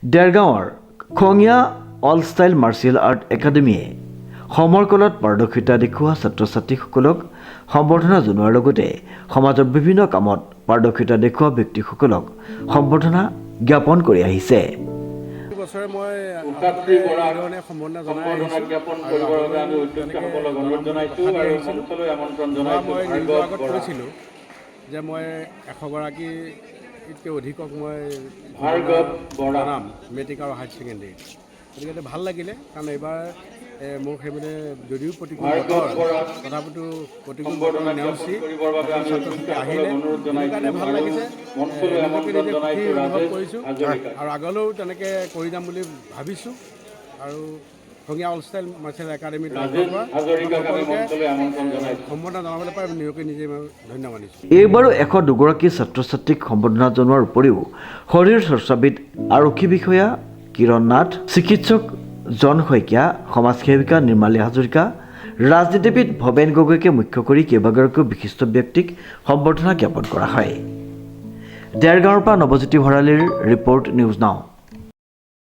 দেৰগাঁৱৰ খঙীয়া all style martial art একাডেমীয়ে সমৰ কলাত পাৰদৰ্শিতা দেখুওৱা ছাত্ৰ ছাত্ৰীসকলক সম্বৰ্ধনা জনোৱাৰ লগতে সমাজৰ বিভিন্ন কামত পাৰদৰ্শিতা দেখুওৱা ব্যক্তিসকলক সম্বৰ্ধনা জ্ঞাপন কৰি আহিছে। বছৰে মই এইধৰণে সম্বৰ্ধনা জনাই মই নিউজৰ আগত কৈছিলোঁ যে মই 100গৰাকীতকৈ অধিকক মই জনাম মেট্ৰিক আৰু হায়াৰ ছেকেণ্ডেৰী। গতিকে ভাল লাগিলে, কাৰণ এইবাৰ মোৰ সেইমতে যদিও প্ৰতিকূল বতৰ তথাপিতো প্ৰতিকূল বতৰ নেওচি ছাত্ৰ ছাত্ৰী আহিলে, সেইকাৰণে ভাল লাগিছে। নিজকে নিজে সুখী অনুভৱ কৰিছোঁ আৰু আগলৈও তেনেকৈ কৰি যাম বুলি ভাবিছোঁ। আৰু খঙীয়া অল ষ্টাইল মাৰ্চিয়েল একাডেমীত সম্বৰ্ধনা জনাবলৈ পাই নিজকে নিজে ধন্য মানিছোঁ। এইবাৰো 102গৰাকী ছাত্ৰ ছাত্ৰীক সম্বৰ্ধনা জনোৱাৰ উপৰিও শৰীৰ চৰ্চাবিদ আৰক্ষী বিষয়া কিৰণ নাথ, চিকিৎসক জন শইকীয়া, সমাজ সেৱিকা নিৰ্মালী হাজৰিকা, ৰাজনীতিবিদ ভৱেন গগৈকে মুখ্য কৰি কেইবাগৰাকীও বিশিষ্ট ব্যক্তিক সম্বৰ্ধনা জ্ঞাপন কৰা হয়। দেৰগাঁৱৰ পৰা নৱজ্যোতি ভৰালীৰ ৰিপৰ্ট, নিউজ নাও।